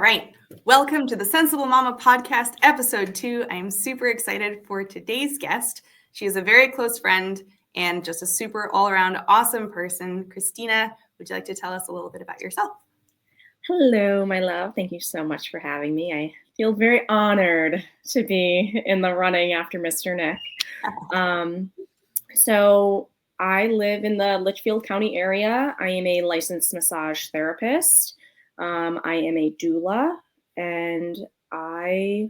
right. Welcome to the Sensible Mama podcast, episode 2. I am super excited for today's guest. She is a very close friend and just a super all-around awesome person. Christina, would you like to tell us a little bit about yourself? Hello, my love. Thank you so much for having me. I feel very honored to be in the running after Mr. Nick. So I live in the Litchfield County area. I am a licensed massage therapist. I am a doula, and I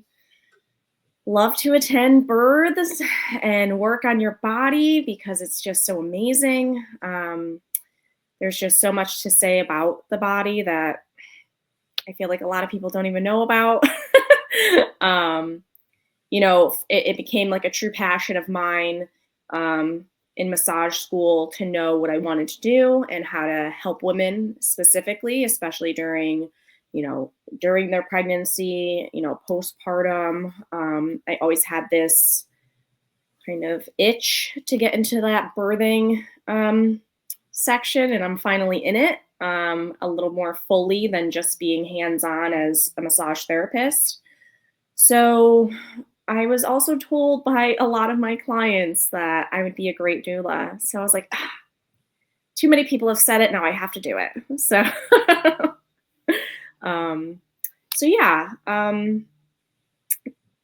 love to attend births and work on your body because it's just so amazing. There's just so much to say about the body that I feel like a lot of people don't even know about. It became like a true passion of mine in massage school to know what I wanted to do and how to help women specifically, especially during their pregnancy, postpartum. I always had this kind of itch to get into that birthing section, and I'm finally in it a little more fully than just being hands-on as a massage therapist. So I was also told by a lot of my clients that I would be a great doula. So I was like, too many people have said it. Now I have to do it. So,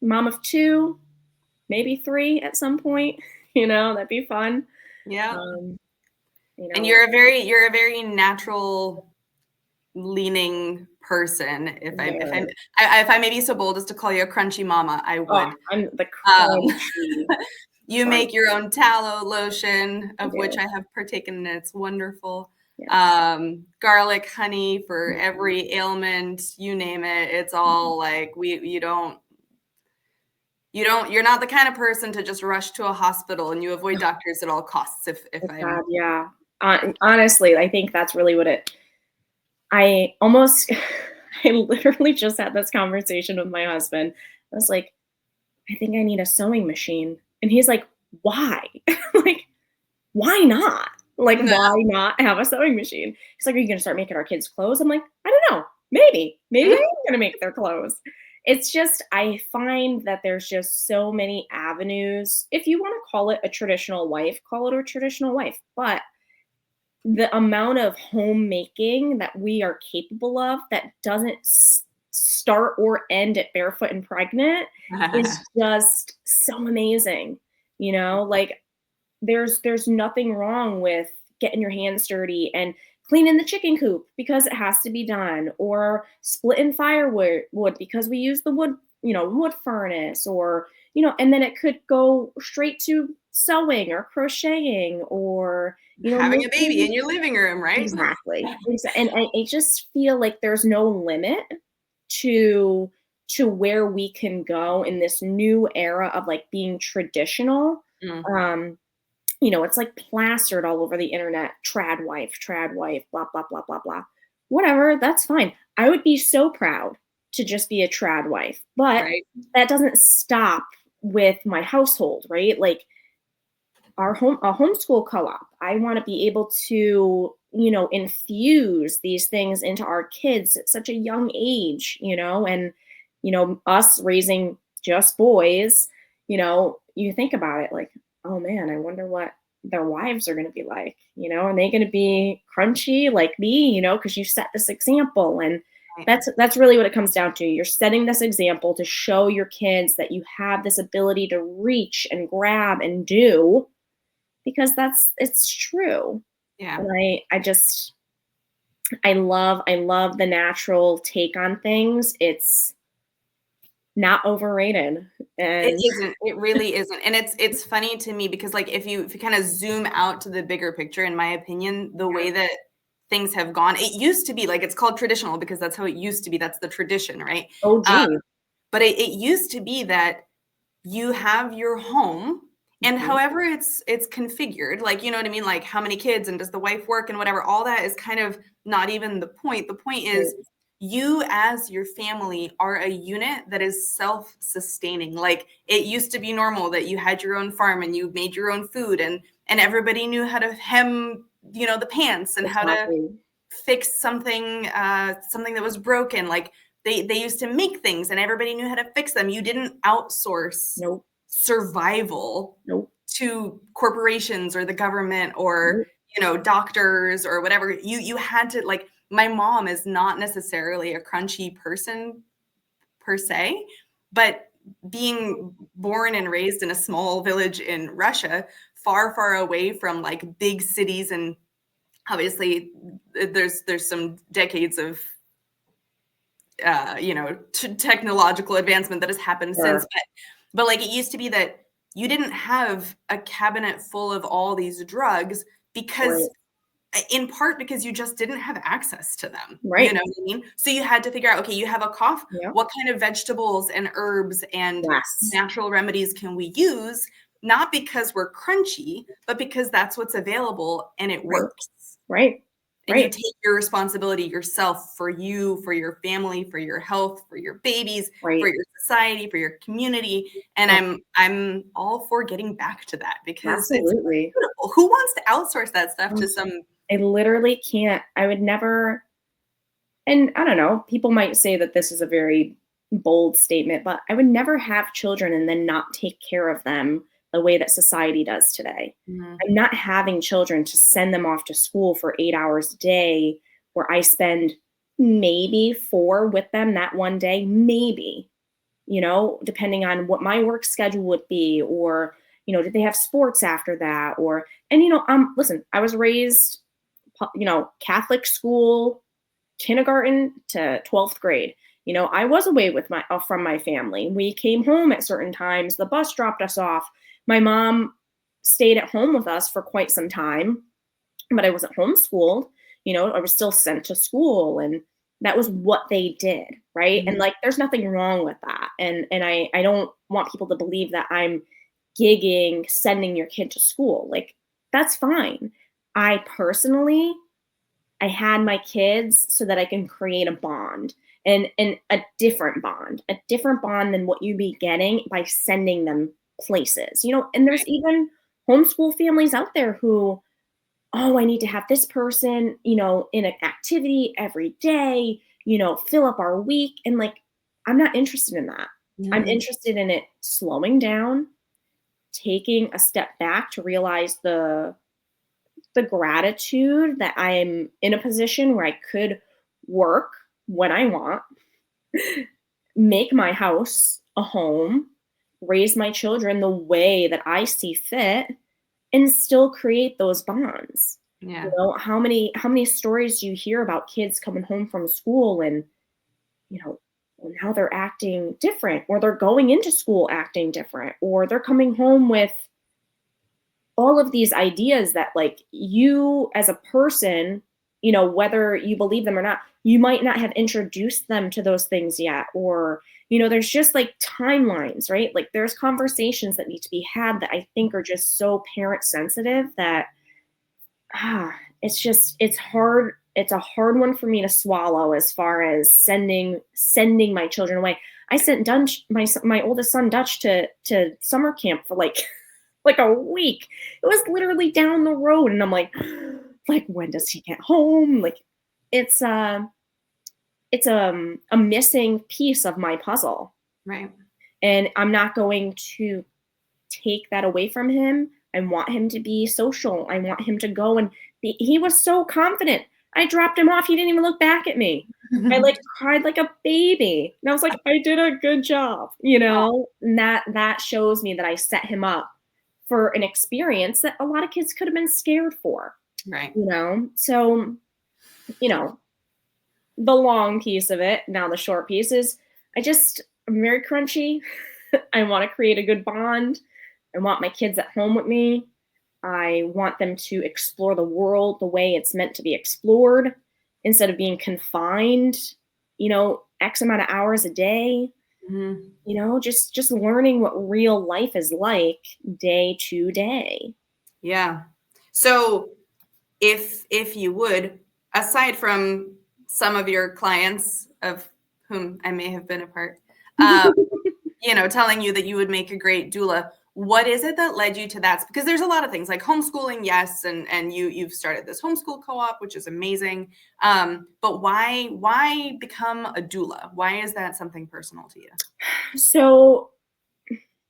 mom of 2, maybe 3 at some point, that'd be fun. Yeah. And you're a very natural leaning person. If I may be so bold as to call you a crunchy mama, I would. Oh, I'm the crunchy. You make your own tallow lotion, of which I have partaken in. It's wonderful. Yes. Garlic, honey for every ailment, you name it. It's all like you're not the kind of person to just rush to a hospital, and you avoid doctors at all costs. Honestly, I think that's really what I literally just had this conversation with my husband. I was like, I think I need a sewing machine. And he's like, why? Like, why not? Like, why not have a sewing machine? He's like, are you going to start making our kids clothes? I'm like, I don't know. Maybe I am going to make their clothes. It's just, I find that there's just so many avenues. If you want to call it a traditional wife, call it a traditional wife. But the amount of homemaking that we are capable of that doesn't start or end at barefoot and pregnant is just so amazing. Like there's nothing wrong with getting your hands dirty and cleaning the chicken coop because it has to be done, or splitting firewood because we use the wood furnace, or and then it could go straight to sewing or crocheting, or having a baby in your living room, right? Exactly. And I just feel like there's no limit to where we can go in this new era of like being traditional. It's like plastered all over the internet, trad wife, blah, blah, blah, blah, blah. Whatever, that's fine. I would be so proud to just be a trad wife, but that doesn't stop with my household, right? Like a homeschool co-op. I want to be able to, infuse these things into our kids at such a young age, and, us raising just boys, you think about it like, oh man, I wonder what their wives are going to be like, are they going to be crunchy like me, because you set this example. And that's really what it comes down to. You're setting this example to show your kids that you have this ability to reach and grab and do, because it's true. Yeah. And I love the natural take on things. It's not overrated. And it isn't. It really isn't. And it's funny to me because like if you kind of zoom out to the bigger picture, in my opinion, the way that things have gone, it used to be like, it's called traditional because that's how it used to be. That's the tradition, right? Oh, gee. But it used to be that you have your home, and however it's configured, like, you know what I mean? Like how many kids and does the wife work and whatever, all that is kind of not even the point. The point is you as your family are a unit that is self-sustaining. Like it used to be normal that you had your own farm and you made your own food, and everybody knew how to hem, the pants and how to fix something that was broken. Like they used to make things and everybody knew how to fix them. You didn't outsource Nope. survival Nope. to corporations or the government or, Nope. doctors or whatever. You had to, like, my mom is not necessarily a crunchy person per se, but being born and raised in a small village in Russia, far, far away from like big cities, and obviously there's some decades of technological advancement that has happened since, but like it used to be that you didn't have a cabinet full of all these drugs because in part because you just didn't have access to them. Right. You know what I mean? So you had to figure out, okay, you have a cough, Yeah. what kind of vegetables and herbs and Yes. natural remedies can we use? Not because we're crunchy, but because that's what's available and it works. Right. And you take your responsibility yourself for you, for your family, for your health, for your babies, for your society, for your community. And I'm all for getting back to that because it's beautiful. Who wants to outsource that stuff to some? I literally can't. I would never. And I don't know, people might say that this is a very bold statement, but I would never have children and then not take care of them the way that society does today. Mm-hmm. I'm not having children to send them off to school for 8 hours a day where I spend maybe 4 with them that one day, maybe, depending on what my work schedule would be, or, did they have sports after that? Or, and, listen, I was raised, Catholic school, kindergarten to 12th grade. I was away from my family. We came home at certain times. The bus dropped us off. My mom stayed at home with us for quite some time, but I wasn't homeschooled. I was still sent to school, and that was what they did, right? Mm-hmm. And like, there's nothing wrong with that. And I don't want people to believe that I'm gigging sending your kid to school. Like, that's fine. I had my kids so that I can create a bond and a different bond than what you'd be getting by sending them places, and there's even homeschool families out there who, I need to have this person, in an activity every day, fill up our week. And like, I'm not interested in that. Mm-hmm. I'm interested in it slowing down, taking a step back to realize the gratitude that I'm in a position where I could work when I want, make my house a home, raise my children the way that I see fit, and still create those bonds. Yeah. How many stories do you hear about kids coming home from school and, now they're acting different, or they're going into school acting different, or they're coming home with all of these ideas that, like, you as a person, whether you believe them or not, you might not have introduced them to those things yet. Or, there's just like timelines, right? Like, there's conversations that need to be had that I think are just so parent sensitive that, it's hard. It's a hard one for me to swallow as far as sending my children away. I sent my oldest son Dutch to summer camp for like a week. It was literally down the road, and I'm like, when does he get home? Like, it's a missing piece of my puzzle, right? And I'm not going to take that away from him. I want him to be social. I want him to go and he was so confident. I dropped him off. He didn't even look back at me. I cried like a baby. And I was like, I did a good job, and that shows me that I set him up for an experience that a lot of kids could have been scared for. Right. So, the long piece of it, now the short piece is I'm very crunchy. I want to create a good bond. I want my kids at home with me. I want them to explore the world the way it's meant to be explored instead of being confined, X amount of hours a day. Mm-hmm. Just learning what real life is like day to day. Yeah. So if you would, aside from some of your clients of whom I may have been a part, telling you that you would make a great doula, what is it that led you to that? Because there's a lot of things like homeschooling, yes, and you've started this homeschool co-op, which is amazing. But why become a doula? Why is that something personal to you? So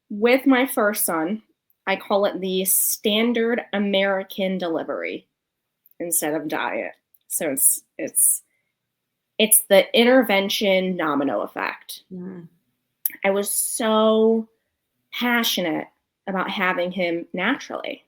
with my first son, I call it the standard American delivery instead of diet. So it's the intervention domino effect. Mm. I was so passionate about having him naturally.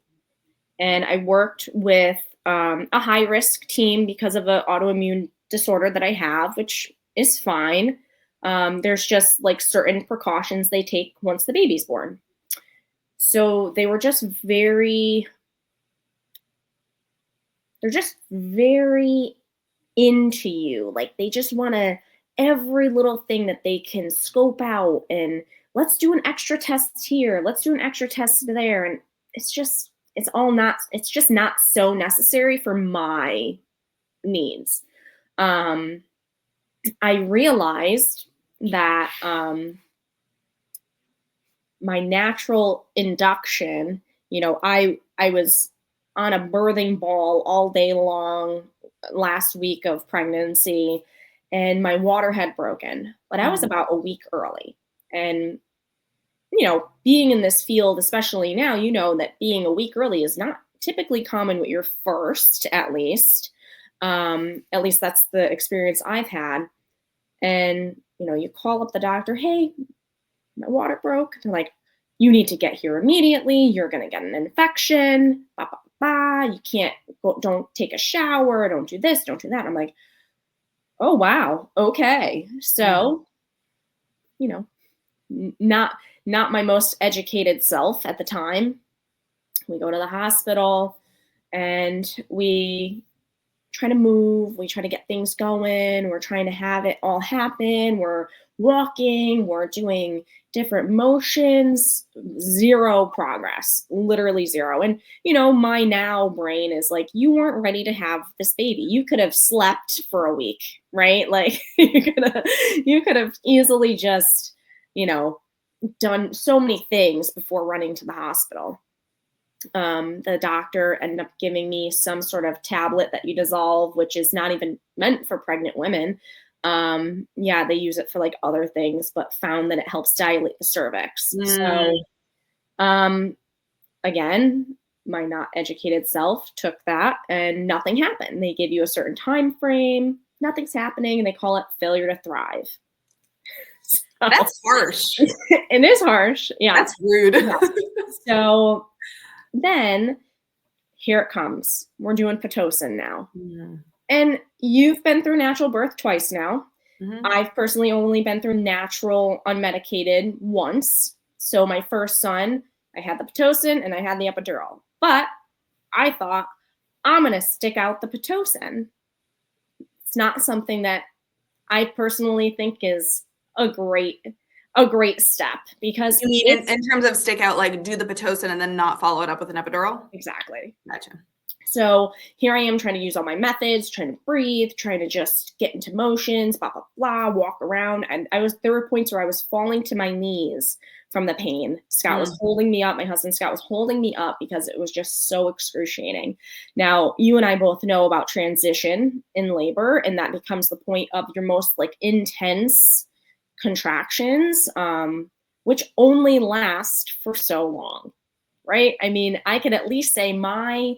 And I worked with a high risk team because of an autoimmune disorder that I have, which is fine. There's just like certain precautions they take once the baby's born. So they're just very into you. Like they just want to every little thing that they can scope out and let's do an extra test here. Let's do an extra test there. And it's just not so necessary for my needs. I realized that my natural induction, I was on a birthing ball all day long last week of pregnancy and my water had broken, but I was about a week early. And, being in this field, especially now, that being a week early is not typically common with your first, at least. At least that's the experience I've had. And, you call up the doctor, hey, my water broke. They're like, you need to get here immediately. You're going to get an infection. Blah, blah, blah. You can't go, don't take a shower. Don't do this. Don't do that. I'm like, oh, wow. Okay. So, not my most educated self at the time. We go to the hospital and we try to move. We try to get things going. We're trying to have it all happen. We're walking. We're doing different motions. Zero progress. Literally zero. And, my now brain is like, you weren't ready to have this baby. You could have slept for a week, right? Like you could have easily just, done so many things before running to the hospital. The doctor ended up giving me some sort of tablet that you dissolve, which is not even meant for pregnant women. They use it for like other things, but found that it helps dilate the cervix. So, again, my not educated self took that and nothing happened. They give you a certain time frame, nothing's happening, and they call it failure to thrive. So, that's harsh. It is harsh. Yeah. That's rude. Yeah. So then here it comes. We're doing Pitocin now. Mm-hmm. And you've been through natural birth twice now. Mm-hmm. I've personally only been through natural unmedicated once. So my first son, I had the Pitocin and I had the epidural. But I thought, I'm going to stick out the Pitocin. It's not something that I personally think is a great step, because you mean in terms of stick out, like do the Pitocin and then not follow it up with an epidural? Exactly. Gotcha. So here I am trying to use all my methods, trying to breathe, trying to just get into motions, blah, blah, blah, walk around. And there were points where I was falling to my knees from the pain. Scott was holding me up. My husband, Scott, was holding me up because it was just so excruciating. Now, you and I both know about transition in labor, and that becomes the point of your most like intense contractions, which only last for so long, right? I mean, I could at least say my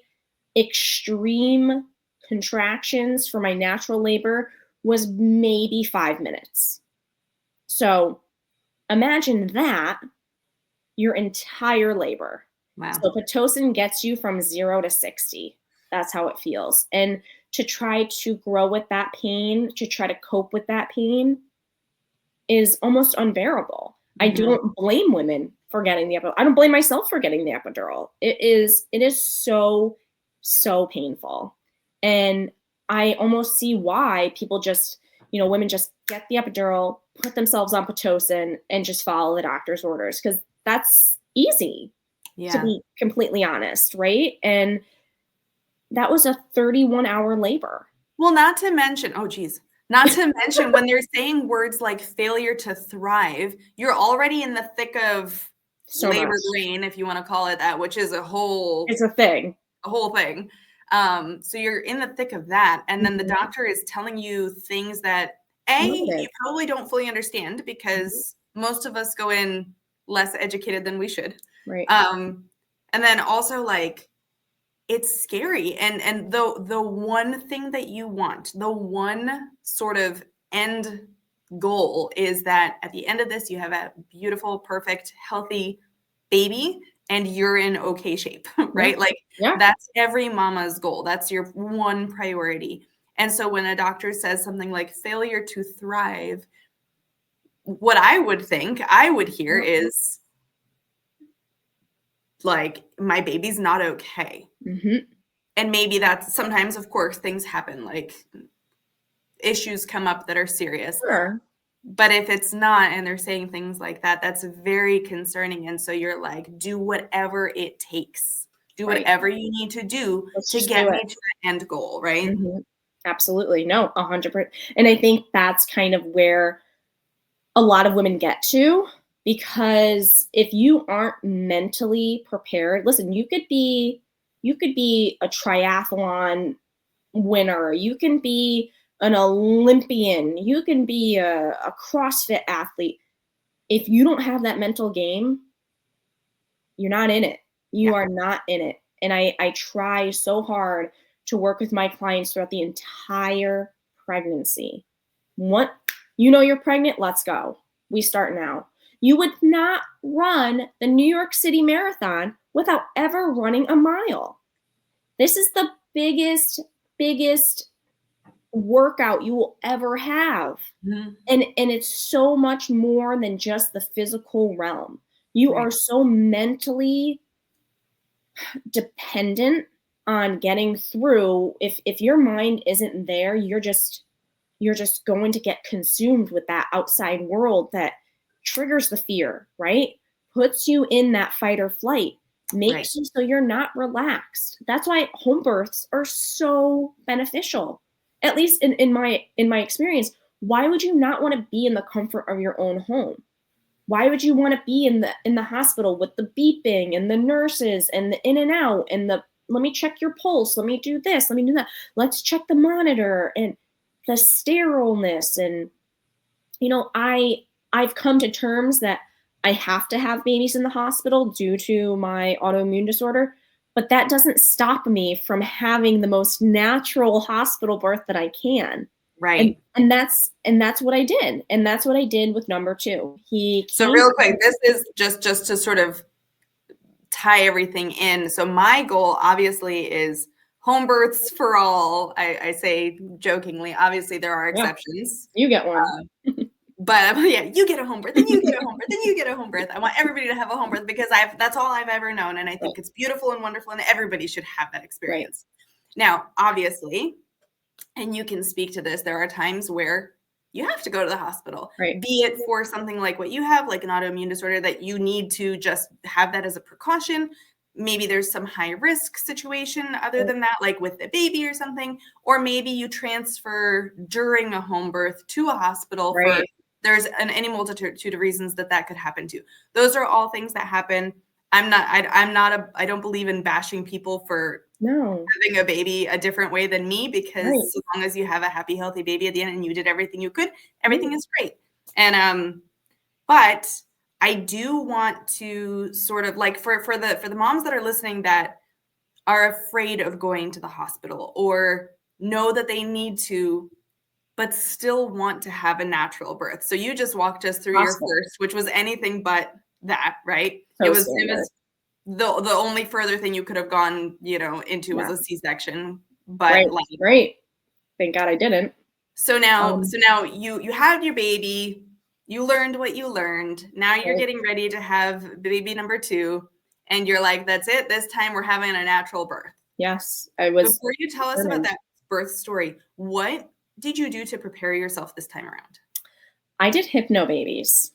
extreme contractions for my natural labor was maybe 5 minutes. So imagine that, your entire labor. Wow. So Pitocin gets you from 0 to 60. That's how it feels. And to try to grow with that pain, to try to cope with that pain is almost unbearable. Mm-hmm. I don't blame women for getting the epidural. I don't blame myself for getting the epidural. It is so painful. And I almost see why people just, women just get the epidural, put themselves on Pitocin, and just follow the doctor's orders, because that's easy, to be completely honest, right? And that was a 31-hour labor. Well, not to mention when they're saying words like failure to thrive, you're already in the thick of So much. labor drain, if you want to call it that, which is It's a thing. a whole thing. So you're in the thick of that. And then the Mhm. doctor is telling you things that you Negative. probably don't fully understand Mhm. because most of us go in less educated than we should. Right. And then also like it's scary. And the one thing that you want, the one sort of end goal is that at the end of this, you have a beautiful, perfect, healthy baby and you're in okay shape, right? Yeah. Like Yeah. that's every mama's goal. That's your one priority. And so when a doctor says something like failure to thrive, what I would think I would hear Yep. is like, my baby's not okay. Mhm. And maybe that's sometimes, of course, things happen, like issues come up that are serious. Sure. But if it's not, and they're saying things like that, that's very concerning. And so you're like, do whatever it takes. Do Right. whatever you need to do Let's to just get do me it. to the end goal, right? Mhm. Absolutely. No, 100%. And I think that's kind of where a lot of women get to, because if you aren't mentally prepared, listen, you could be a triathlon winner, you can be an Olympian, you can be a CrossFit athlete. If you don't have that mental game, you're not in it. You Yeah. are not in it. And I try so hard to work with my clients throughout the entire pregnancy. What, you know you're pregnant, let's go. We start now. You would not run the New York City Marathon without ever running a mile. This is the biggest workout you will ever have. Mhm. And it's so much more than just the physical realm. You Right. are so mentally dependent on getting through. If your mind isn't there, you're just going to get consumed with that outside world that triggers the fear, right? Puts you in that fight or flight, Right. makes you so you're not relaxed. That's why home births are so beneficial. At least in my experience, why would you not want to be in the comfort of your own home? Why would you want to be in the hospital with the beeping and the nurses and the in and out and the let me check your pulse, let me do this, let me do that. Let's check the monitor and the sterileness. And I've come to terms that I have to have babies in the hospital due to my autoimmune disorder, but that doesn't stop me from having the most natural hospital birth that I can. And Right. and that's what I did. And that's what I did with number 2. He So came real quick, this is just to sort of tie everything in. So my goal obviously is home births for all. I say jokingly, obviously there are Yeah, exceptions. you get one. But yeah, you get a home birth, then you get a home birth, then you get a home birth. I want everybody to have a home birth because that's all I've ever known. And I Right, think it's beautiful and wonderful, and everybody should have that right, experience. Now, obviously, and you can speak to this, there are times where you have to go to the hospital, right. be it for something like what you have, like an autoimmune disorder, that you need to just have that as a precaution. Maybe there's some high risk situation other than that, like with the baby or something, or maybe you transfer during a home birth to a hospital for Right. there's any multitude of reasons that could happen too. Those are all things that happen. I don't believe in bashing people for No. having a baby a different way than me, because Right. as long as you have a happy, healthy baby at the end and you did everything you could, everything Right. is great. And but I do want to sort of like for the moms that are listening that are afraid of going to the hospital or know that they need to, but still want to have a natural birth. So you just walked us through your Awesome. first, which was anything but that, right? It So was standard. the only further thing you could have gone, into was Yeah. a C-section. Right. But like Right. Thank God I didn't. so now Um, so now you had your baby, you learned what you learned. Now you're right. getting ready to have baby number 2, and you're like, that's it. This time we're having a natural birth. Yes, I was Before you tell us about determined. that birth story, what did you do to prepare yourself this time around? I did hypno babies.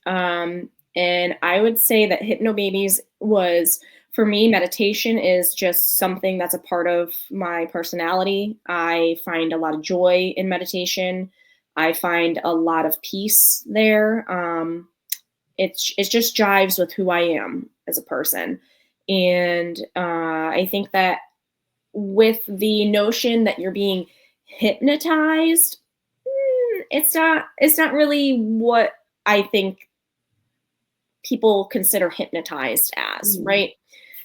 And I would say that hypno babies was, for me, meditation is just something that's a part of my personality. I find a lot of joy in meditation. I find a lot of peace there. it just jives with who I am as a person. And I think that with the notion that you're being hypnotized, it's not really what I think people consider hypnotized as, right?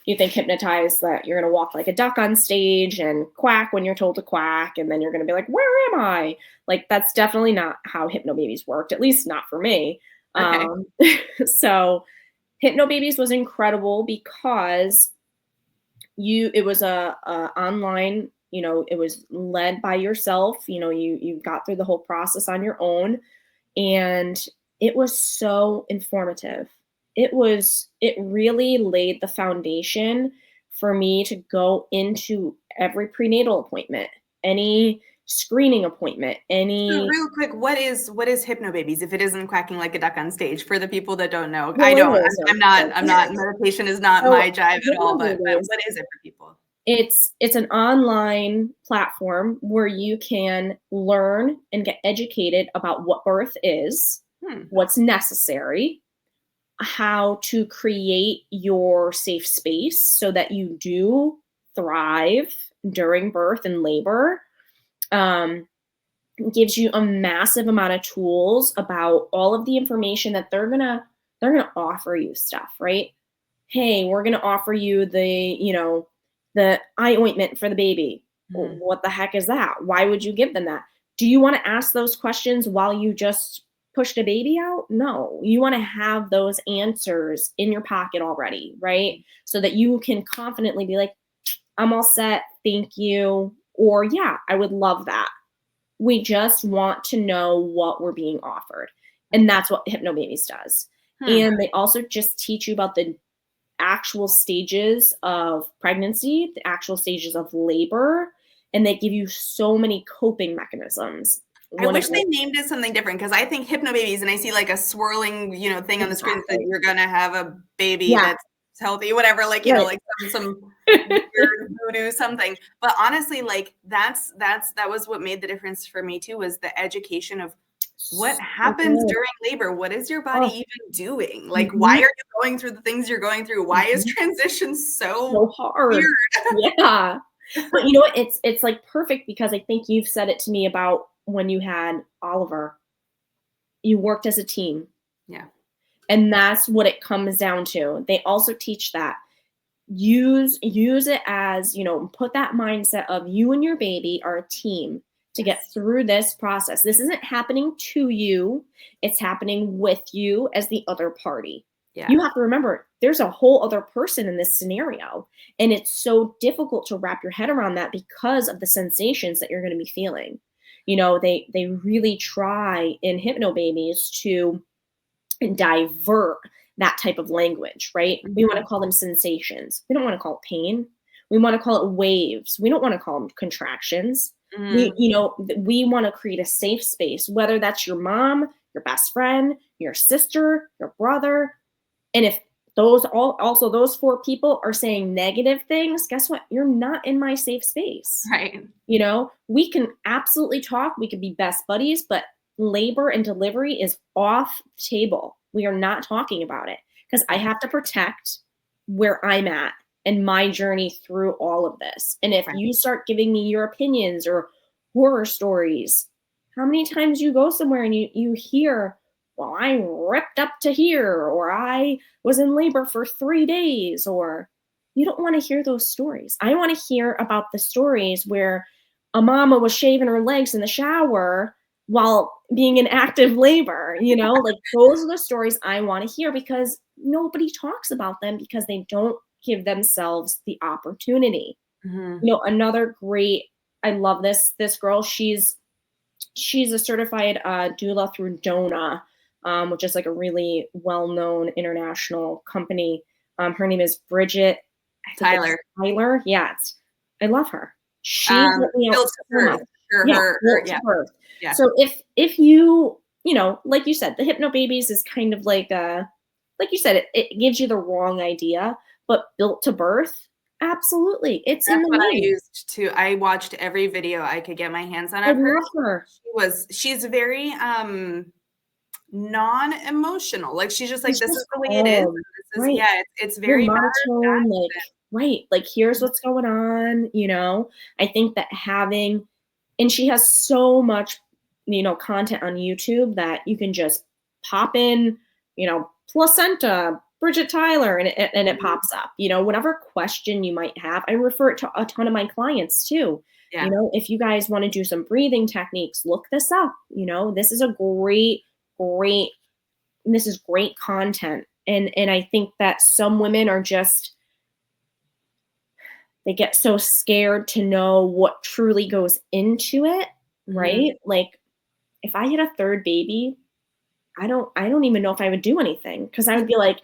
You think hypnotized that you're going to walk like a duck on stage and quack when you're told to quack, and then you're going to be like, where am I? Like, that's definitely not how hypnobabies worked, at least not for me. Okay. So hypnobabies was incredible because it was a online, it was led by yourself. You got through the whole process on your own, and it was so informative. It really laid the foundation for me to go into every prenatal appointment, any screening appointment, So any. real quick, what is hypnobabies if it isn't quacking like a duck on stage for the people that don't know? I Well, don't. it is. I'm not. Meditation is not So my jive at all. But hypnobabies, what is it for people? it's an online platform where you can learn and get educated about what birth is, what's necessary, how to create your safe space so that you do thrive during birth and labor. It gives you a massive amount of tools about all of the information that they're gonna offer you stuff, right? Hey, we're gonna offer you the eye ointment for the baby. What the heck is that? Why would you give them that? Do you want to ask those questions while you just push the baby out? No, you want to have those answers in your pocket already, right? So that you can confidently be like, I'm all set, thank you. Or, yeah, I would love that. We just want to know what we're being offered. And that's what Hypnobabies does. And they also just teach you about the actual stages of pregnancy, the actual stages of labor, and they give you so many coping mechanisms. I wish they named it something different, because I think hypnobabies and I see like a swirling, thing on the screen that you're gonna have a baby that's healthy, whatever, like, like some weird voodoo something. But honestly, like that was what made the difference for me too, was the education of what happens during labor. What is your body even doing? Like, why are you going through the things you're going through? Why is transition so hard? Weird? Yeah. But you know what? It's like perfect, because I think you've said it to me about when you had Oliver. You worked as a team. Yeah. And that's what it comes down to. They also teach that. Use it as, put that mindset of you and your baby are a team to get through this process. This isn't happening to you. It's happening with you as the other party. Yeah. You have to remember, there's a whole other person in this scenario. And it's so difficult to wrap your head around that because of the sensations that you're going to be feeling. They really try in Hypnobabies to divert that type of language, right? We want to call them sensations. We don't want to call it pain. We want to call it waves. We don't want to call them contractions. We want to create a safe space, whether that's your mom, your best friend, your sister, your brother. And if those 4 people are saying negative things, guess what? You're not in my safe space. Right. We can absolutely talk. We could be best buddies, but labor and delivery is off the table. We are not talking about it, because I have to protect where I'm at and my journey through all of this. And if you start giving me your opinions or horror stories, how many times you go somewhere and you hear, well, I ripped up to here, or I was in labor for 3 days, or you don't want to hear those stories. I want to hear about the stories where a mama was shaving her legs in the shower while being in active labor, like those are the stories I want to hear, because nobody talks about them because they don't give themselves the opportunity. Another great, I love this girl. She's a certified doula through Doula, which is like a really well-known international company. Her name is Bridget Tyler. Yeah, I love her. She let me out so much. Yeah. So if you, like you said, the Hypnobabies is kind of like you said, it gives you the wrong idea, but built to birth, absolutely. It's That's in the what name. I used to. I watched every video I could get my hands on I of her. love her. She's very non-emotional. Like she's just like, It's this is just the way it is. calm, This is, right? yeah, it's You're very matter of monotone, fact. like, right, like, here's what's going on, I think that having and she has so much, content on YouTube that you can just pop in, placenta, Bridget Tyler, and it Mhm. pops up. Whatever question you might have, I refer it to a ton of my clients too. Yeah. If you guys want to do some breathing techniques, look this up. This is a great, this is great content. And I think that some women are just they get so scared to know what truly goes into it, Mhm. right? Like if I had a third baby, I don't even know if I would do anything because I would be like,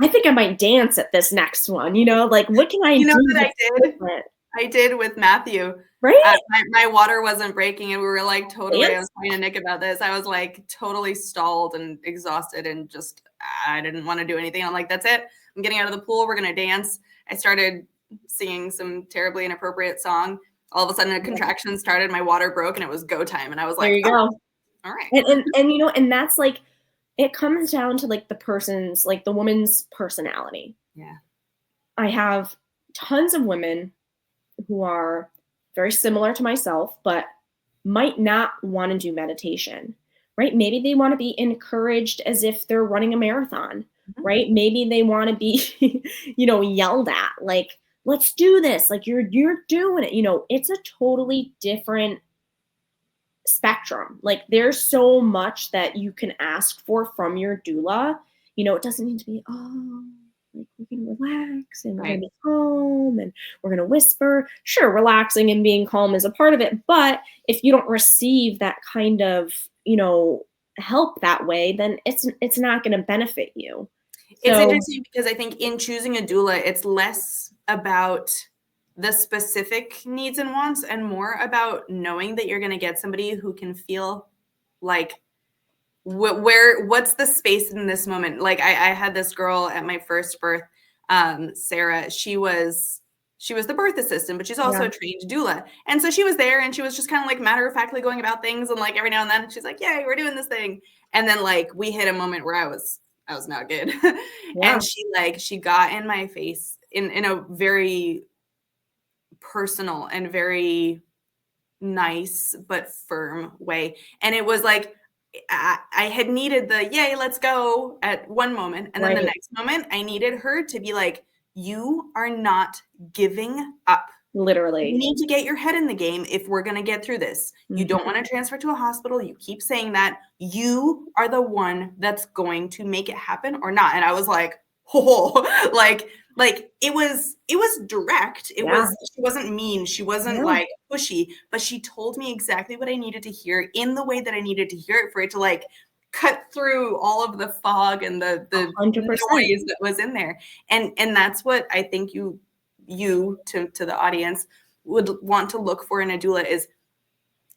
I think I might dance at this next one, like what can I You know do what that's I did? different? I did with Matthew. Right? My water wasn't breaking, and we were like totally. I was Dance? talking to Nick about this. I was like totally stalled and exhausted, and just I didn't want to do anything. I'm like, that's it. I'm getting out of the pool. We're gonna dance. I started singing some terribly inappropriate song. All of a sudden, a contraction started. My water broke, and it was go time. And I was There like, you oh, go. all right. And that's like it comes down to like the woman's personality. Yeah. I have tons of women who are very similar to myself, but might not want to do meditation, right? Maybe they want to be encouraged as if they're running a marathon, Mhm. right? Maybe they want to be, yelled at, like, let's do this, like you're doing it. It's a totally different spectrum. Like there's so much that you can ask for from your doula. It doesn't need to be, oh, like we're gonna relax and we're gonna Right. be calm and we're gonna whisper. Sure, relaxing and being calm is a part of it, but if you don't receive that kind of, help that way, then it's not gonna benefit you. It's So interesting because I think in choosing a doula, it's less about the specific needs and wants and more about knowing that you're going to get somebody who can feel like what's the space in this moment. Like I had this girl at my first birth, Sarah. She was the birth assistant, but she's also yeah, a trained doula. And so she was there and she was just kind of like matter of factly going about things. And like every now and then she's like, yay, we're doing this thing. And then like we hit a moment where I was not good. yeah, And she got in my face in a very personal and very nice but firm way. And it was like I had needed the yay, let's go at one moment. And then the right, next moment, I needed her to be like, you are not giving up. You literally. need to get your head in the game if we're going to get through this. You Mhm. don't want to transfer to a hospital. You keep saying that. You are the one that's going to make it happen or not. And I was like, oh, like it was direct. It Yeah, was she wasn't mean. She wasn't yeah, like pushy, but she told me exactly what I needed to hear in the way that I needed to hear it for it to like cut through all of the fog and the 100%. noise that was in there. And that's what I think you to the audience would want to look for in a doula is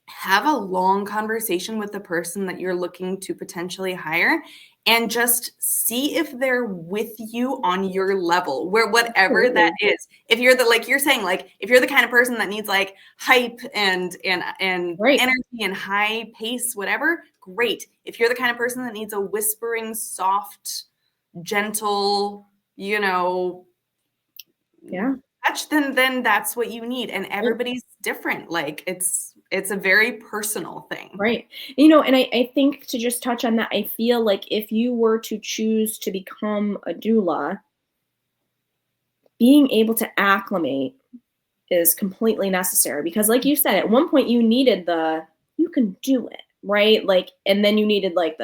have a long conversation with the person that you're looking to potentially hire and just see if they're with you on your level where whatever that Absolutely. is. If you're the like you're saying like if you're the kind of person that needs like hype and Right. energy and high pace whatever, great. If you're the kind of person that needs a whispering soft gentle, Yeah. touch, then that's what you need. And Right. everybody's different. Like it's a very personal thing. Right. And I think to just touch on that, I feel like if you were to choose to become a doula, being able to acclimate is completely necessary because, like you said, at one point you needed you can do it, right? Like, and then you needed like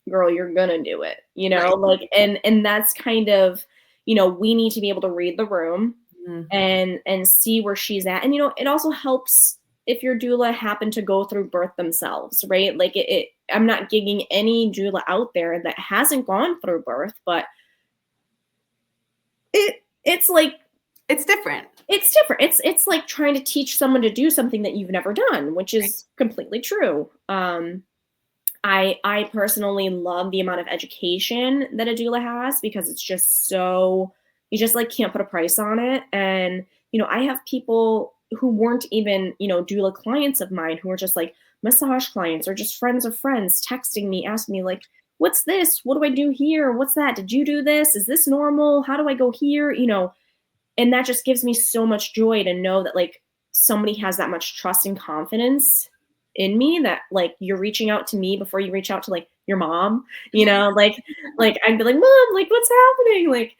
girl, you're gonna do it, Right. like, and that's kind of, we need to be able to read the room Mhm. and see where she's at. And it also helps if your doula happened to go through birth themselves, right? Like I'm not gigging any doula out there that hasn't gone through birth, but it's like It's different. it's different. It's like trying to teach someone to do something that you've never done, which Right. is completely true. I personally love the amount of education that a doula has because it's just so you just like can't put a price on it. And I have people who weren't even doula clients of mine who are just like, massage clients or just friends of friends texting me, asking me like, what's this? What do I do here? What's that? Did you do this? Is this normal? How do I go here? And that just gives me so much joy to know that like somebody has that much trust and confidence in me, that like you're reaching out to me before you reach out to like your mom, like I'd be like, mom, like what's happening? Like,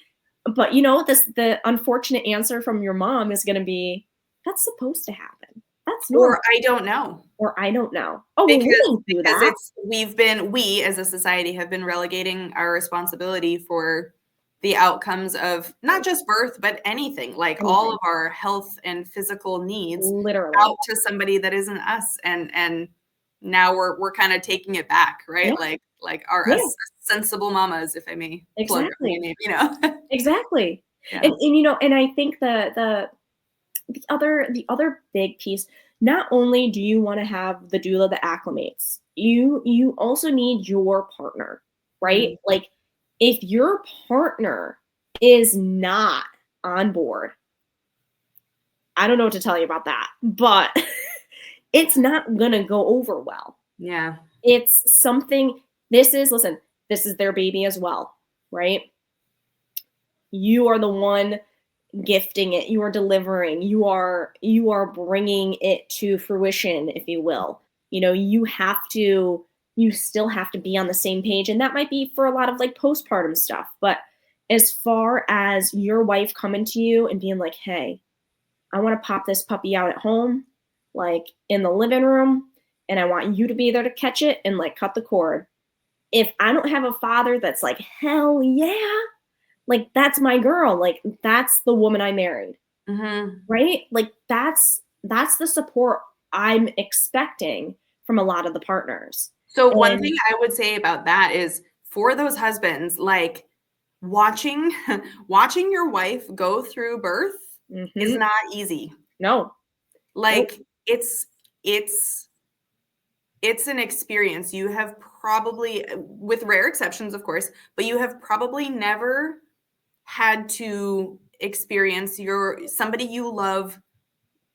but the unfortunate answer from your mom is going to be, that's supposed to happen. That's normal. Or I don't know. Or I don't know. Oh, well, we don't do because that. we as a society have been relegating our responsibility for the outcomes of not just birth, but anything, like all of our health and physical needs literally out to somebody that isn't us. And now we're kind of taking it back, right? Yeah. Like our us sensible mamas, if I may plug our name, Exactly. Yeah. And I think the other big piece, not only do you want to have the doula that acclimates, you also need your partner, right? Mm-hmm. Like if your partner is not on board, I don't know what to tell you about that, but it's not gonna go over well. Yeah. It's something, this is their baby as well, right? You are the one gifting it, you are delivering, you are bringing it to fruition, if you will. You still have to be on the same page, and that might be for a lot of like postpartum stuff. But as far as your wife coming to you and being like, hey, I want to pop this puppy out at home, like in the living room, and I want you to be there to catch it and like cut the cord. If I don't have a father that's like, hell yeah, like that's my girl, like that's the woman I married, right? Like that's the support I'm expecting from a lot of the partners. So one thing I would say about that is, for those husbands, like watching your wife go through birth is not easy. No. Like it's an experience. You have probably, with rare exceptions, of course, but you have probably never had to experience somebody you love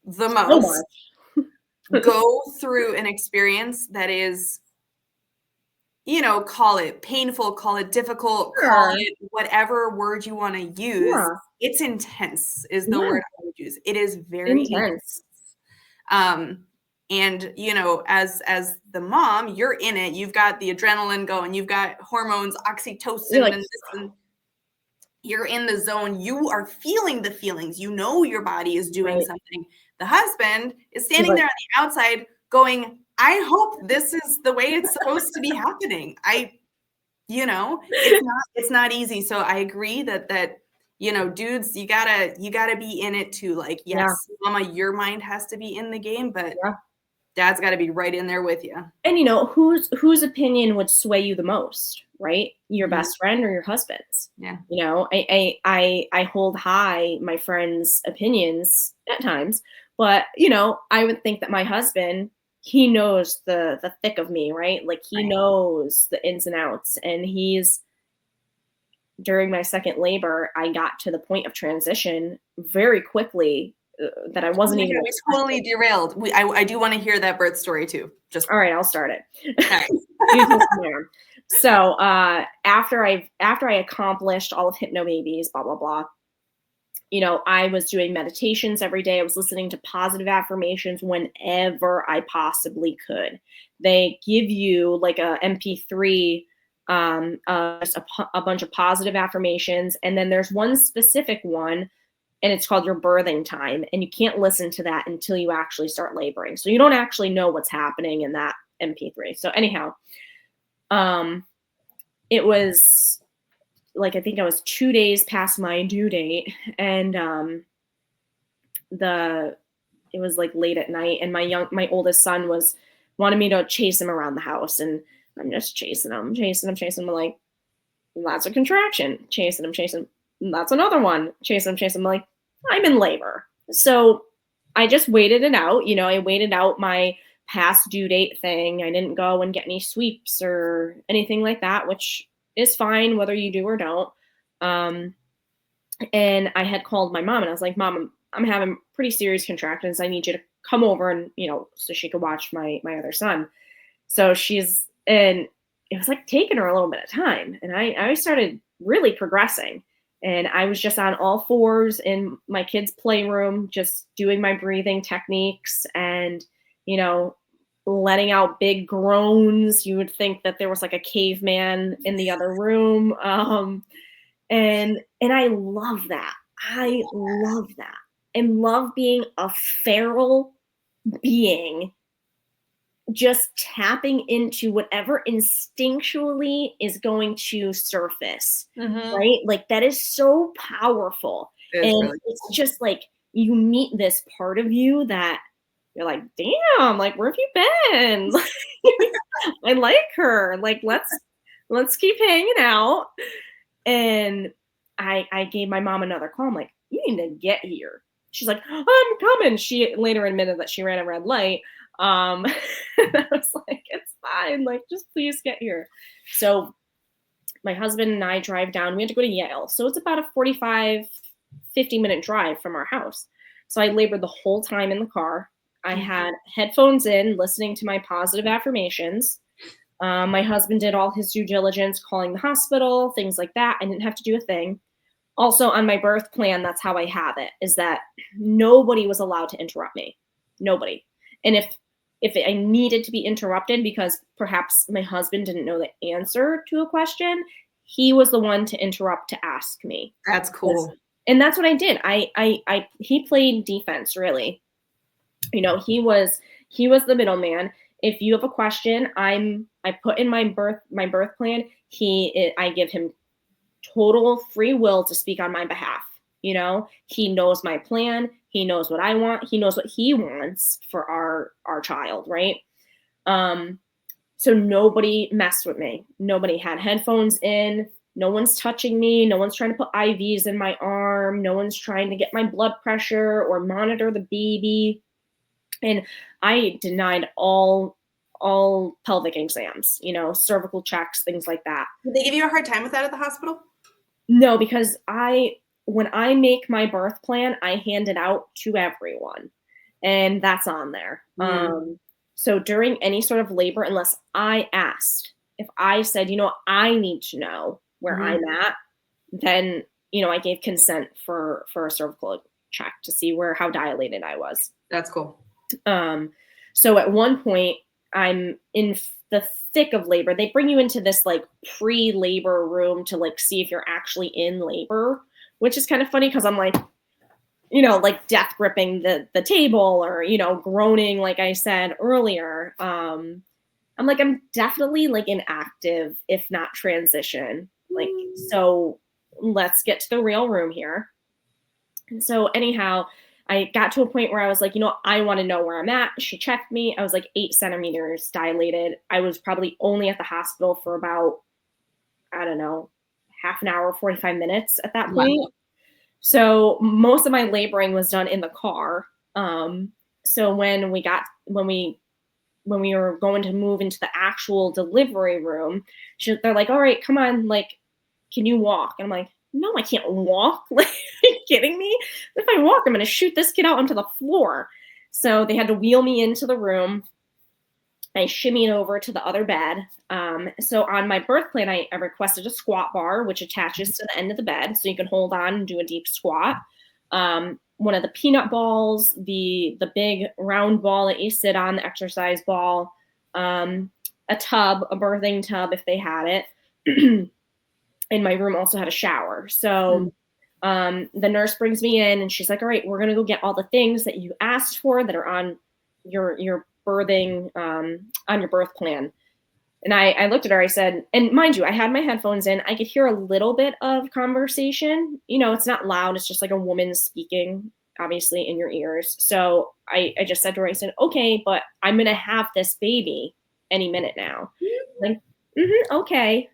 the most go through an experience that is, call it painful, call it difficult, call it whatever word you want to use. Yeah. It's intense is the word I would use. It is very intense. And as the mom, you're in it. You've got the adrenaline going. You've got hormones, oxytocin, and you're in the zone. You are feeling the feelings. Your body is doing something. The husband is standing there on the outside going, I hope this is the way it's supposed to be happening. It's not easy. So I agree that dudes, you gotta be in it too. Like, yes, mama, your mind has to be in the game, but dad's got to be right in there with you. And whose opinion would sway you the most, right? Your best friend or your husband's? Yeah. I hold high my friends' opinions at times, but I would think that my husband, he knows the thick of me, right? Like he knows the ins and outs, and during my second labor, I got to the point of transition very quickly that I wasn't even. We totally derailed. I do want to hear that birth story too. All right, I'll start it. So after I accomplished all of Hypno Babies, blah blah blah, I was doing meditations every day. I was listening to positive affirmations whenever I possibly could. They give you like a MP3, just a bunch of positive affirmations, and then there's one specific one, and it's called your birthing time, and you can't listen to that until you actually start laboring. So you don't actually know what's happening in that MP3. So anyhow, it was like, I think I was 2 days past my due date, and it was like late at night, and my oldest son wanted me to chase him around the house, and I'm just chasing him. I'm like, that's a contraction. Chasing him. That's another one. Chasing him. I'm like, I'm in labor. So I just waited it out. I waited out my past due date thing. I didn't go and get any sweeps or anything like that, which is fine whether you do or don't. And I had called my mom, and I was like, Mom, I'm having pretty serious contractions. I need you to come over and, so she could watch my other son. So and it was like taking her a little bit of time. And I started really progressing. And I was just on all fours in my kids' playroom, just doing my breathing techniques and, letting out big groans. You would think that there was like a caveman in the other room. And I love that. I love that. And love being a feral being, just tapping into whatever instinctually is going to surface, right? Like that is so powerful. And really it's just like you meet this part of you that you're like, damn, like where have you been? I like her. Like let's keep hanging out. And I gave my mom another call. I'm like, you need to get here. She's like, I'm coming. She later admitted that she ran a red light. I was like, it's fine. Like, just please get here. So my husband and I drive down. We had to go to Yale. So it's about a 45, 50-minute drive from our house. So I labored the whole time in the car. I had headphones in, listening to my positive affirmations. My husband did all his due diligence, calling the hospital, things like that. I didn't have to do a thing. Also, on my birth plan, that's how I have it, is that nobody was allowed to interrupt me. Nobody. And if I needed to be interrupted because perhaps my husband didn't know the answer to a question, he was the one to interrupt to ask me. That's cool. And that's what I did. He played defense, really. He was the middleman. If you have a question, I put in my birth plan, I give him total free will to speak on my behalf. He knows my plan. He knows what I want. He knows what he wants for our child, right? So nobody messed with me. Nobody had headphones in. No one's touching me. No one's trying to put IVs in my arm. No one's trying to get my blood pressure or monitor the baby. And I denied all pelvic exams, cervical checks, things like that. Did they give you a hard time with that at the hospital? No, because when I make my birth plan, I hand it out to everyone, and that's on there. So during any sort of labor, unless I asked, if I said, I need to know where I'm at, then, I gave consent for a cervical check to see how dilated I was. That's cool. So at one point, I'm in the thick of labor. They bring you into this like pre-labor room to like see if you're actually in labor, which is kind of funny because I'm like, like death gripping the table or, groaning, like I said earlier. I'm like, I'm definitely like in active, if not transition. Like, so let's get to the real room here. And so anyhow, I got to a point where I was like, I want to know where I'm at. She checked me. I was like 8 centimeters dilated. I was probably only at the hospital for about, I don't know, half an hour, 45 minutes at that point. Wow. So most of my laboring was done in the car. So when we were going to move into the actual delivery room, they're like, all right, come on, like, can you walk? And I'm like, no, I can't walk. Like, are you kidding me? If I walk, I'm going to shoot this kid out onto the floor. So they had to wheel me into the room. I shimmied over to the other bed. So on my birth plan, I requested a squat bar, which attaches to the end of the bed. So you can hold on and do a deep squat. One of the peanut balls, the big round ball that you sit on, the exercise ball, a birthing tub if they had it. And my room also had a shower. So the nurse brings me in and she's like, all right, we're going to go get all the things that you asked for that are on your birthing, on your birth plan. And I looked at her, I said, and mind you, I had my headphones in. I could hear a little bit of conversation. It's not loud. It's just like a woman speaking, obviously, in your ears. So I just said to her, I said, okay, but I'm going to have this baby any minute now. Like, okay.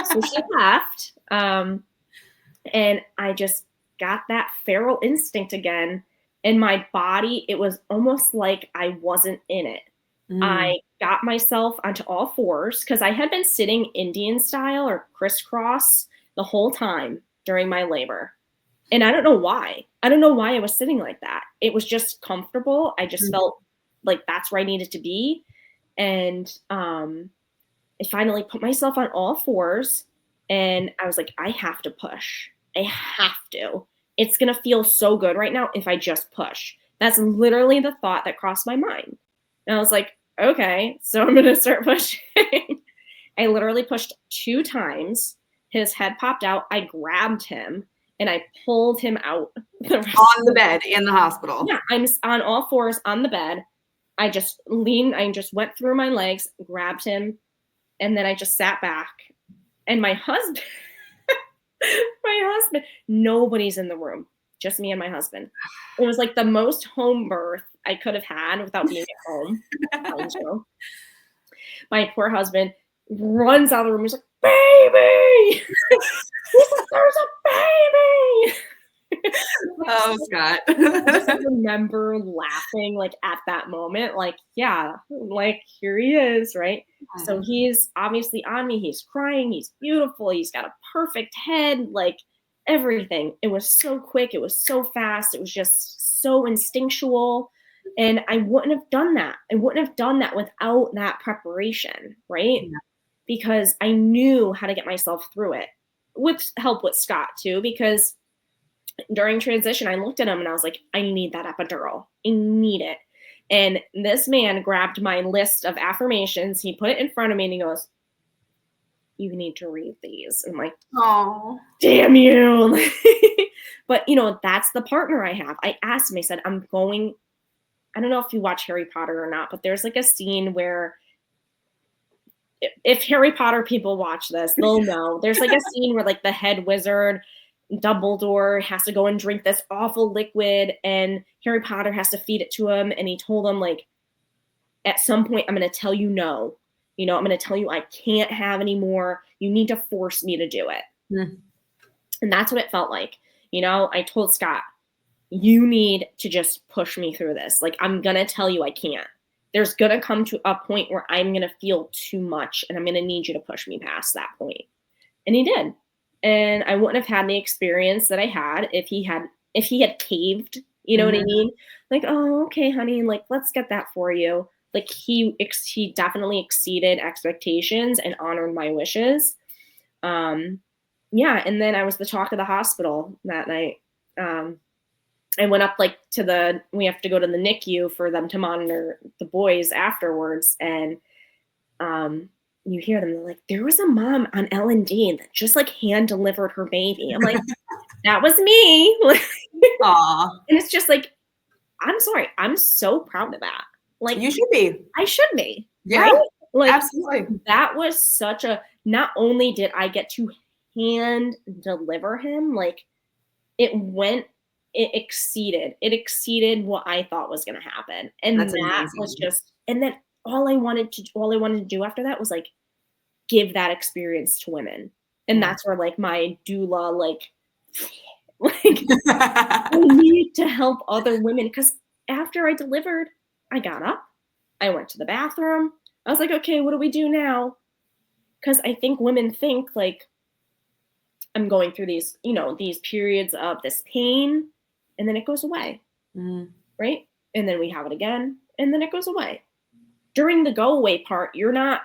So she left, and I just got that feral instinct again. In my body, it was almost like I wasn't in it. I got myself onto all fours because I had been sitting Indian style or crisscross the whole time during my labor. And I don't know why. I don't know why I was sitting like that. It was just comfortable. I just felt like that's where I needed to be. And I finally put myself on all fours and I was like, I have to push. I have to. It's going to feel so good right now if I just push. That's literally the thought that crossed my mind. And I was like, okay, so I'm going to start pushing. I literally pushed 2 times. His head popped out. I grabbed him and I pulled him out. On the bed in the hospital. Yeah, I'm on all fours on the bed. I just leaned, I just went through my legs, grabbed him, and then I just sat back. And my husband, nobody's in the room, just me and my husband. It was like the most home birth I could have had without being at home. Mind you. My poor husband runs out of the room. He's like, baby! He's like, there's a baby! Oh, Scott. I just remember laughing like at that moment, like, yeah, like here he is, right? So he's obviously on me, he's crying, he's beautiful, he's got a perfect head, like everything. It was so quick, it was so fast, it was just so instinctual. And I wouldn't have done that. I wouldn't have done that without that preparation, right? Yeah. Because I knew how to get myself through it with help with Scott too, because during transition, I looked at him and I was like, I need that epidural. I need it. And this man grabbed my list of affirmations. He put it in front of me and he goes, you need to read these. And I'm like, oh, damn you. But, you know, that's the partner I have. I asked him, I said, I don't know if you watch Harry Potter or not, but there's like a scene where if Harry Potter people watch this, they'll know. There's like a scene where like the head wizard Dumbledore has to go and drink this awful liquid and Harry Potter has to feed it to him. And he told him, like, at some point, I'm going to tell you no. You know, I'm going to tell you I can't have any more. You need to force me to do it. Mm. And that's what it felt like. You know, I told Scott, you need to just push me through this. Like, I'm going to tell you I can't. There's going to come to a point where I'm going to feel too much and I'm going to need you to push me past that point. And he did. And I wouldn't have had the experience that I had if he had caved, you know what I mean? Like, oh, okay, honey, like, let's get that for you. Like, he definitely exceeded expectations and honored my wishes. Yeah, and then I was the talk of the hospital that night. I went up like we have to go to the NICU for them to monitor the boys afterwards, and you hear them, they're like, there was a mom on LMT that just like hand delivered her baby. I'm like, that was me. Aww. And it's just like, I'm sorry. I'm so proud of that. Like, you should be. I should be. Yeah, right? Like, absolutely. That was such not only did I get to hand deliver him, like it exceeded what I thought was going to happen. And that's amazing. Was just, and then all I wanted to do after that was like give that experience to women. And that's where like my doula, like I need to help other women. Cause after I delivered, I got up, I went to the bathroom. I was like, okay, what do we do now? Cause I think women think like I'm going through these, you know, these periods of this pain and then it goes away. Right. And then we have it again and then it goes away. During the go away part, you're not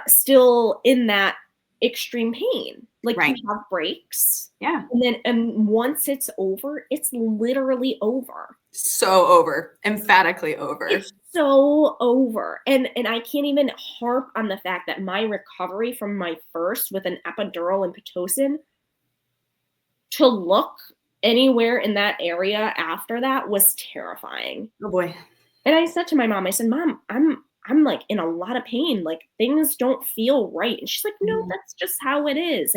still in that extreme pain. Like right. You have breaks. Yeah. And once it's over, it's literally over. So over. Emphatically over. It's so over. And I can't even harp on the fact that my recovery from my first with an epidural and Pitocin to look anywhere in that area after that was terrifying. Oh boy. And I said to my mom, I said, Mom, I'm like in a lot of pain. Like things don't feel right. And she's like, no, that's just how it is.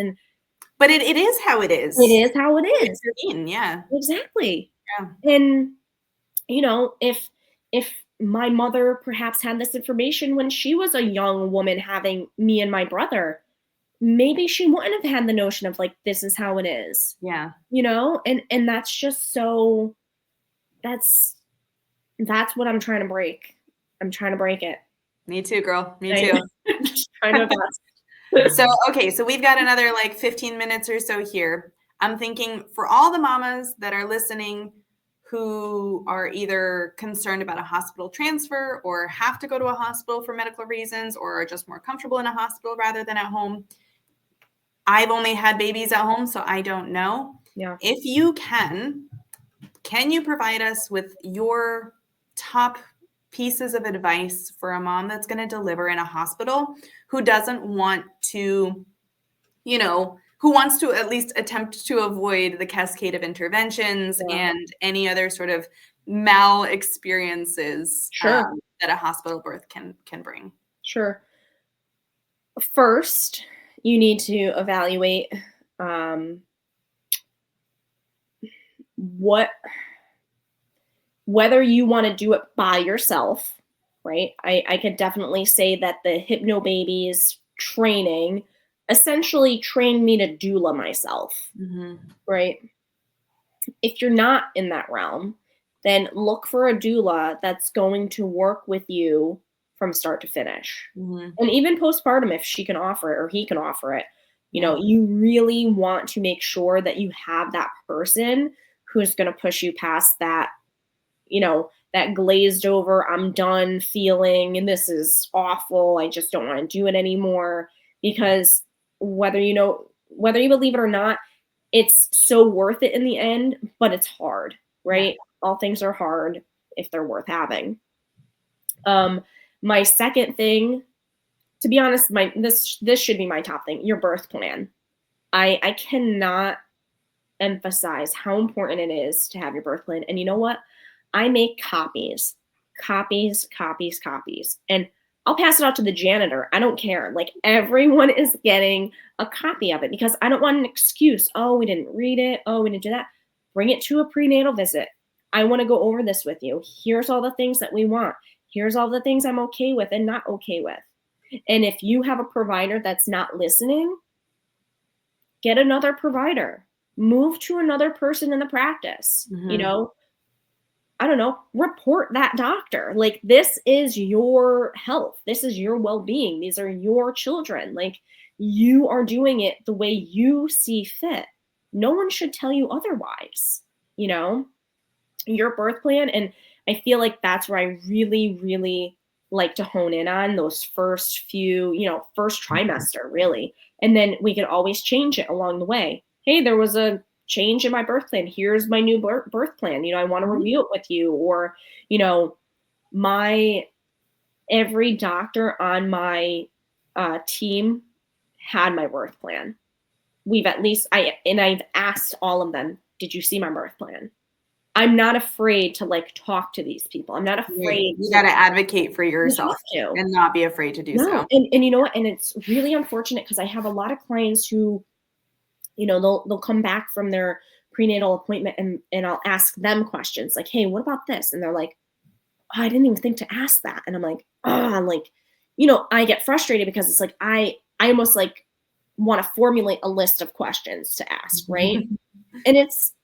But it is how it is. It is how it is. Yeah. Exactly. Yeah. And you know, if my mother perhaps had this information when she was a young woman having me and my brother, maybe she wouldn't have had the notion of like, this is how it is. Yeah. You know, and that's just so that's what I'm trying to break. I'm trying to break it. Me too, girl. Me too. Just trying to best. So, okay. So we've got another like 15 minutes or so here. I'm thinking for all the mamas that are listening who are either concerned about a hospital transfer or have to go to a hospital for medical reasons or are just more comfortable in a hospital rather than at home. I've only had babies at home, so I don't know. Yeah. If you can you provide us with your top pieces of advice for a mom that's going to deliver in a hospital who doesn't want to, who wants to at least attempt to avoid the cascade of interventions and any other sort of mal experiences Sure. that a hospital birth can bring? Sure. First, you need to evaluate whether you want to do it by yourself, right? I could definitely say that the Hypnobabies training essentially trained me to doula myself, right? If you're not in that realm, then look for a doula that's going to work with you from start to finish. And even postpartum, if she can offer it or he can offer it, you really want to make sure that you have that person who's going to push you past that, that glazed over, I'm done feeling, and this is awful, I just don't want to do it anymore. Because whether you believe it or not, it's so worth it in the end, but it's hard, right? Yeah. All things are hard if they're worth having. My second thing, to be honest, this should be my top thing, your birth plan. I cannot emphasize how important it is to have your birth plan. And you know what? I make copies, and I'll pass it out to the janitor. I don't care. Like, everyone is getting a copy of it because I don't want an excuse. Oh, we didn't read it. Oh, we didn't do that. Bring it to a prenatal visit. I want to go over this with you. Here's all the things that we want. Here's all the things I'm okay with and not okay with. And if you have a provider that's not listening, get another provider. Move to another person in the practice. I don't know, report that doctor. Like, this is your health. This is your well-being. These are your children. Like, you are doing it the way you see fit. No one should tell you otherwise, your birth plan. And I feel like that's where I really, really like to hone in on those first few, first trimester, really. And then we could always change it along the way. Hey, there was a change in my birth plan. Here's my new birth plan. I want to review it with you. Or, every doctor on my team had my birth plan. I've asked all of them, did you see my birth plan? I'm not afraid to talk to these people. I'm not afraid. You got to advocate for yourself and not be afraid to do so. And you know what? And it's really unfortunate because I have a lot of clients who, they'll come back from their prenatal appointment and I'll ask them questions like, hey, what about this? And they're like, oh, I didn't even think to ask that. And I'm like, I get frustrated because it's like, I almost want to formulate a list of questions to ask. Right. And it's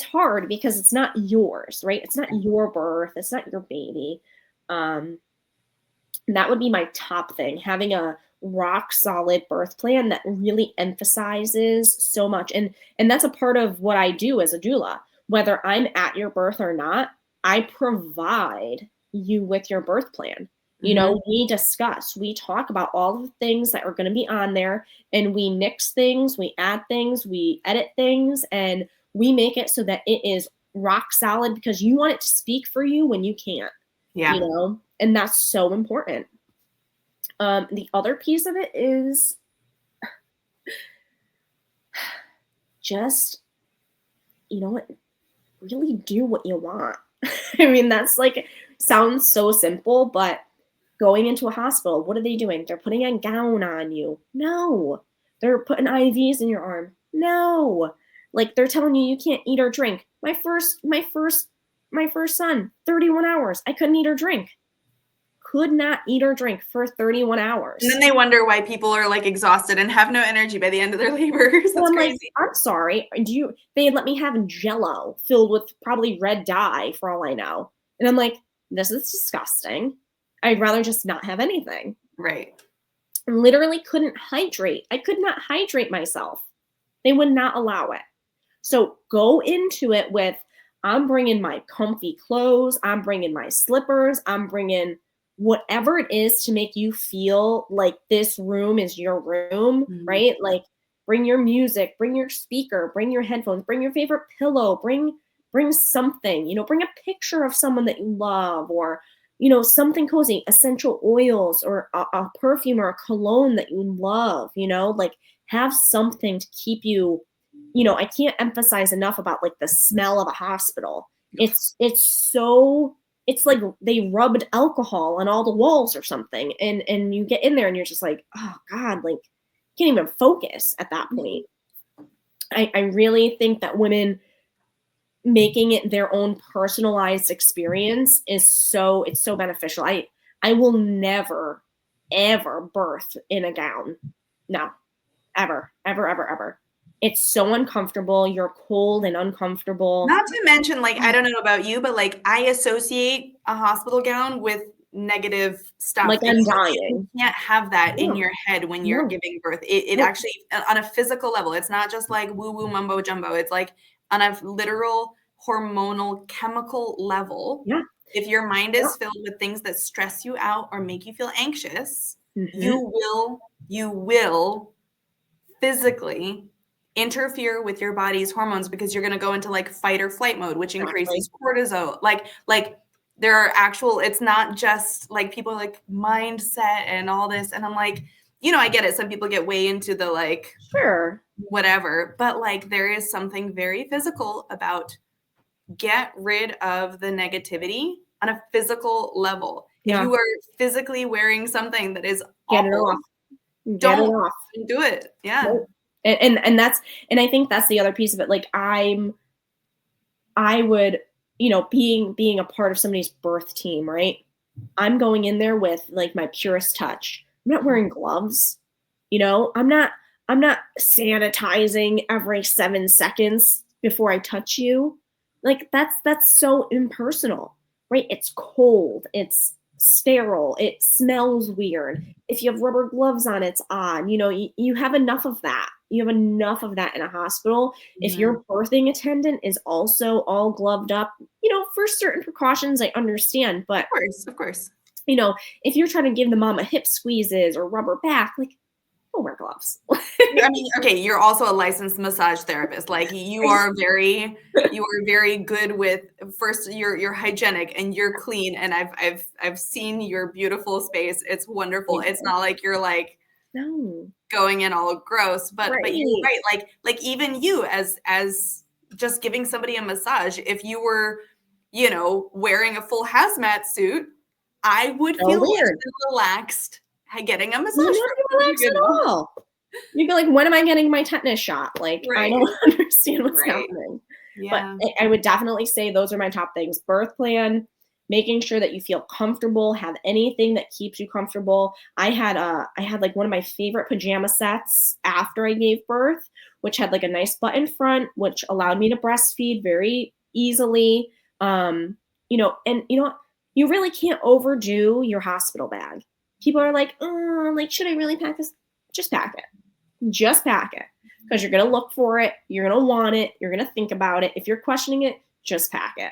hard because it's not yours, right? It's not your birth. It's not your baby. That would be my top thing, having a rock solid birth plan that really emphasizes so much. And that's a part of what I do as a doula. Whether I'm at your birth or not, I provide you with your birth plan. We discuss, we talk about all of the things that are going to be on there, and we nix things, we add things, we edit things, and we make it so that it is rock solid because you want it to speak for you when you can't. Yeah. And that's so important. The other piece of it is just, really do what you want. I mean, that's sounds so simple, but going into a hospital, what are they doing? They're putting a gown on you. No. They're putting IVs in your arm. No. They're telling you can't eat or drink. My first son, 31 hours. I couldn't eat or drink. Could not eat or drink for 31 hours. And then they wonder why people are exhausted and have no energy by the end of their labors. That's crazy. I'm sorry. They had let me have Jell-O filled with probably red dye for all I know. And I'm like, this is disgusting. I'd rather just not have anything. Right. I literally couldn't hydrate. I could not hydrate myself. They would not allow it. So go into it with, I'm bringing my comfy clothes, I'm bringing my slippers, I'm bringing whatever it is to make you feel like this room is your room, Mhm. right? Like bring your music, bring your speaker, bring your headphones, bring your favorite pillow, bring something, bring a picture of someone that you love, or something cozy, essential oils, or a perfume or a cologne that you love, like have something to keep you. I can't emphasize enough about like the smell of a hospital. It's like they rubbed alcohol on all the walls or something, and you get in there and you're just like, oh God, like can't even focus at that point. I really think that women making it their own personalized experience it's so beneficial. I will never ever birth in a gown. No, ever, ever, ever, ever. It's so uncomfortable. You're cold and uncomfortable. Not to mention, like, I don't know about you, but like I associate a hospital gown with negative stuff. Like I'm dying. You can't have that in No, your head when you're no, giving birth. It no. actually, on a physical level, it's not just like woo woo mumbo jumbo. It's like on a literal hormonal chemical level. Yeah, If your mind yeah. is filled with things that stress you out or make you feel anxious, Mm-hmm. you will physically interfere with your body's hormones because you're going to go into like fight or flight mode, which Exactly. increases cortisol. Like there are actual, it's not just like people like mindset and all this. And I'm like, I get it. Some people get way into the like Sure. whatever, but like there is something very physical about get rid of the negativity on a physical level. If Yeah. you are physically wearing something that is Get it awful, off. Get it don't off. do it. Yeah. Nope. And that's, and I think that's the other piece of it. Like I would, being a part of somebody's birth team, right? I'm going in there with like my purest touch. I'm not wearing gloves. I'm not sanitizing every 7 seconds before I touch you. Like that's so impersonal, right? It's cold, it's sterile, it smells weird. If you have rubber gloves on, it's odd. You have enough of that. You have enough of that in a hospital. If Mhm. your birthing attendant is also all gloved up, for certain precautions, I understand, but Of course. if you're trying to give the mom a hip squeezes or rubber back, like, don't wear gloves. I mean, okay, you're also a licensed massage therapist. Like you are very good with first you're hygienic and you're clean and I've seen your beautiful space. It's wonderful. Thank It's you. not like you're like No. going in all gross, but you're Right. right. Like even you as just giving somebody a massage, if you were, wearing a full hazmat suit, I would So feel less weird. than relaxed getting a massage You would from not be you, relaxed at all. You'd be like, when am I getting my tetanus shot? Like, I Right, don't understand what's right. happening. But Yeah. I would definitely say those are my top things. Birth plan, making sure that you feel comfortable, have anything that keeps you comfortable. I had like one of my favorite pajama sets after I gave birth, which had like a nice button front, which allowed me to breastfeed very easily. And what? You really can't overdo your hospital bag. People are like, oh, like, should I really pack this? Just pack it. Just pack it. Because you're going to look for it. You're going to want it. You're going to think about it. If you're questioning it, just pack it.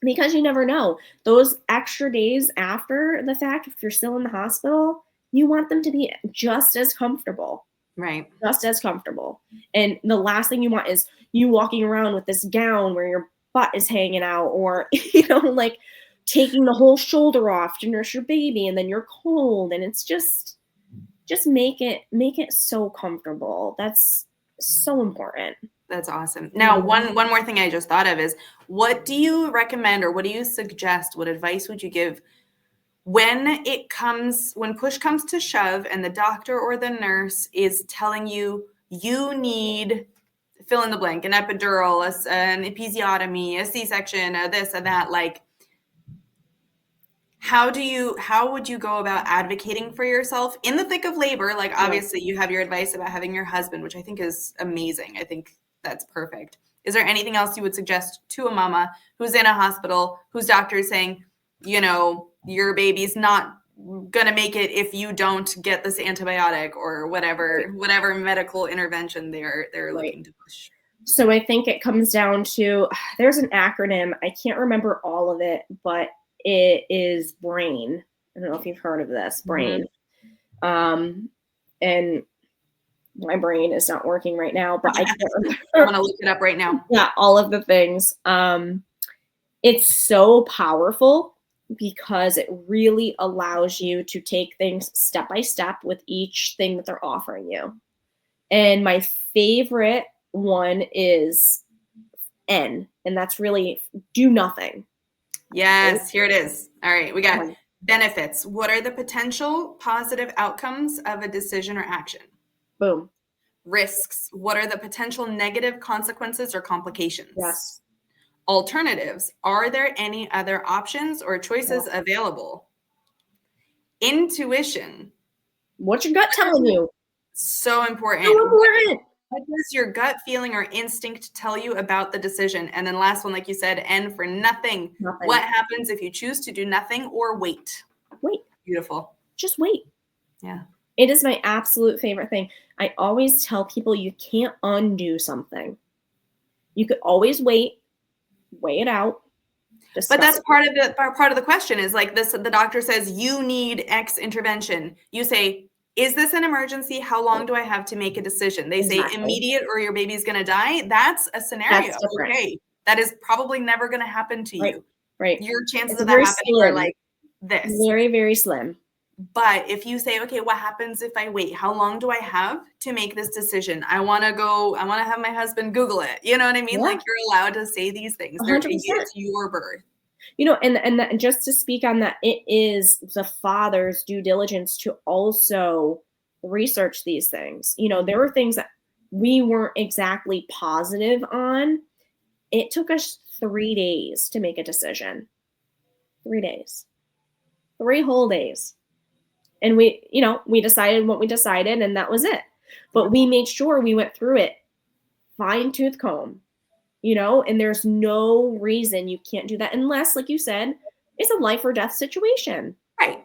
Because you never know. Those extra days after the fact, if you're still in the hospital, you want them to be just as comfortable. Right. Just as comfortable. And the last thing you want is you walking around with this gown where your butt is hanging out, or, like taking the whole shoulder off to nurse your baby, and then you're cold, and it's just make it so comfortable. That's so important. That's awesome. Now, one more thing I just thought of is what do you recommend or what do you suggest? What advice would you give when push comes to shove and the doctor or the nurse is telling you you need fill in the blank, an epidural, an episiotomy, a C-section, a this, a that, like how would you go about advocating for yourself in the thick of labor? Like Yeah. obviously you have your advice about having your husband, which I think is amazing. I think that's perfect. Is there anything else you would suggest to a mama who's in a hospital, whose doctor is saying, your baby's not gonna make it if you don't get this antibiotic or whatever medical intervention they're Right. looking to push. So I think it comes down to, there's an acronym. I can't remember all of it, but it is BRAIN. I don't know if you've heard of this, BRAIN. And my brain is not working right now, but I can't remember. I'm gonna look it up right now. Yeah, all of the things. It's so powerful because it really allows you to take things step by step with each thing that they're offering you. And my favorite one is N, and that's really do nothing. Yes, here it is. All right, we got benefits. What are the potential positive outcomes of a decision or action? Boom. Risks. What are the potential negative consequences or complications? Yes. Alternatives. Are there any other options or choices available? Intuition. What's your gut telling you? So important. So important. What does your gut feeling or instinct tell you about the decision? And then last one, like you said, N for nothing. What happens if you choose to do nothing or wait? Wait. Beautiful. Just wait. Yeah. It is my absolute favorite thing. I always tell people you can't undo something. You could always wait it out. But that's part of the question is like this, the doctor says you need X intervention. You say, is this an emergency? How long do I have to make a decision? They say immediate or your baby's going to die. That's a scenario. That's different. Okay. That is probably never going to happen to you. Right. Your chances of that happening are like this. Very, very slim. But if you say, okay, what happens if I wait? How long do I have to make this decision? I want to have my husband Google it. You know what I mean? Yeah. Like you're allowed to say these things. 100%. It's your birth. You know, and just to speak on that, it is the father's due diligence to also research these things. You know, there were things that we weren't exactly positive on. It took us 3 days to make a decision. 3 days. 3 whole days. And we decided what we decided, and that was it. But we made sure we went through it fine-tooth comb. You know, and there's no reason you can't do that unless, like you said, it's a life or death situation. Right.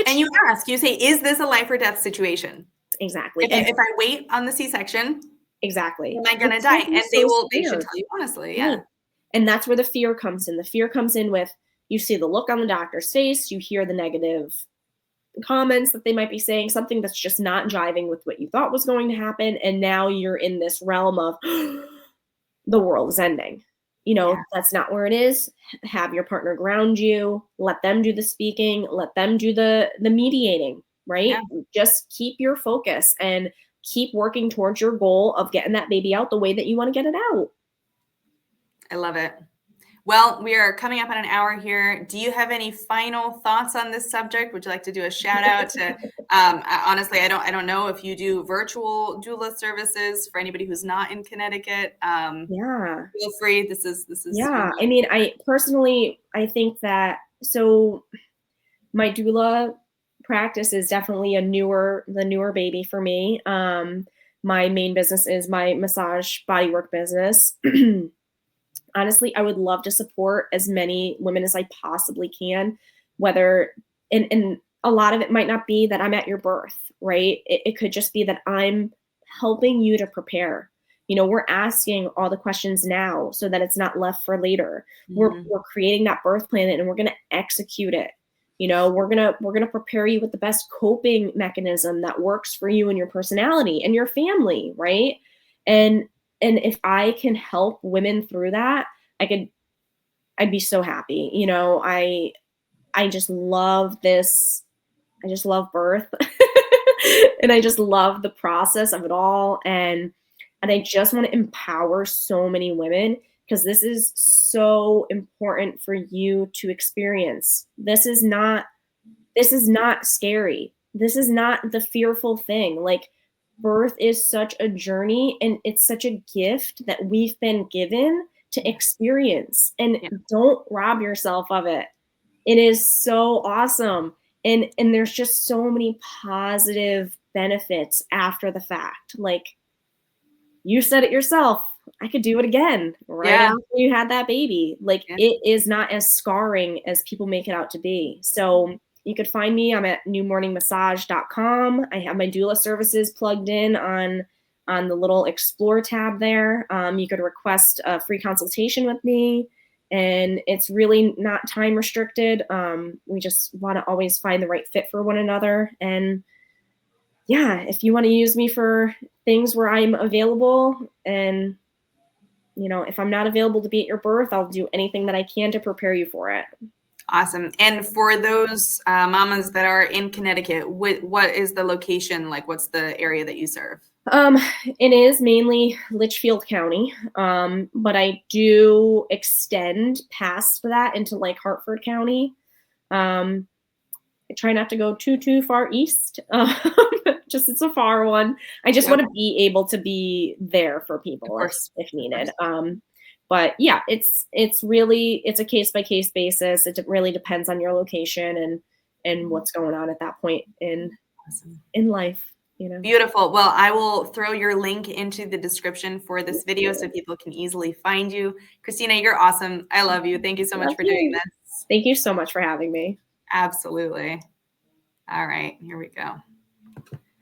And you say, is this a life or death situation? Exactly. If I wait on the C-section, exactly, am I going to die? And they should tell you honestly. Yeah. Right. And that's where the fear comes in. The fear comes in with, you see the look on the doctor's face, you hear the negative comments that they might be saying, something that's just not jiving with what you thought was going to happen. And now you're in this realm of the world is ending. You know, that's not where it is. Have your partner ground you, let them do the speaking, let them do the mediating, right? Yeah. Just keep your focus and keep working towards your goal of getting that baby out the way that you want to get it out. I love it. Well, we are coming up on an hour here. Do you have any final thoughts on this subject? Would you like to do a shout out to, honestly, I don't know if you do virtual doula services for anybody who's not in Connecticut. Yeah. Feel free. This is. Yeah. I mean, I personally think that, so my doula practice is definitely the newer baby for me. My main business is my massage bodywork business. Honestly, I would love to support as many women as I possibly can, whether, and a lot of it might not be that I'm at your birth, right? It could just be that I'm helping you to prepare. You know, we're asking all the questions now so that it's not left for later. Mm-hmm. We're creating that birth plan and we're going to execute it. You know, we're going to prepare you with the best coping mechanism that works for you and your personality and your family, right? And if I can help women through that, I'd be so happy. You know, I just love this. I just love birth and I just love the process of it all. And I just want to empower so many women because this is so important for you to experience. This is not scary. This is not the fearful thing. Like, birth is such a journey and it's such a gift that we've been given to experience, and don't rob yourself of it. It is so awesome. And there's just so many positive benefits after the fact. Like you said it yourself, I could do it again after you had that baby. Like it is not as scarring as people make it out to be. So You could find me. I'm at newmorningmassage.com. I have my doula services plugged in on the little explore tab there. You could request a free consultation with me, and it's really not time restricted. We just want to always find the right fit for one another. And yeah, if you want to use me for things where I'm available, and if I'm not available to be at your birth, I'll do anything that I can to prepare you for it. Awesome. And for those mamas that are in Connecticut, what is the location? Like, what's the area that you serve? It is mainly Litchfield County, but I do extend past that into like Hartford County. I try not to go too far east. Just it's a far one. I just want to be able to be there for people if needed. But yeah, it's a case by case basis. It really depends on your location and what's going on at that point in life. Beautiful. Well, I will throw your link into the description for this video so people can easily find you. Christina, you're awesome. I love you. Thank you so much for doing this. Thank you so much for having me. Absolutely. All right, here we go.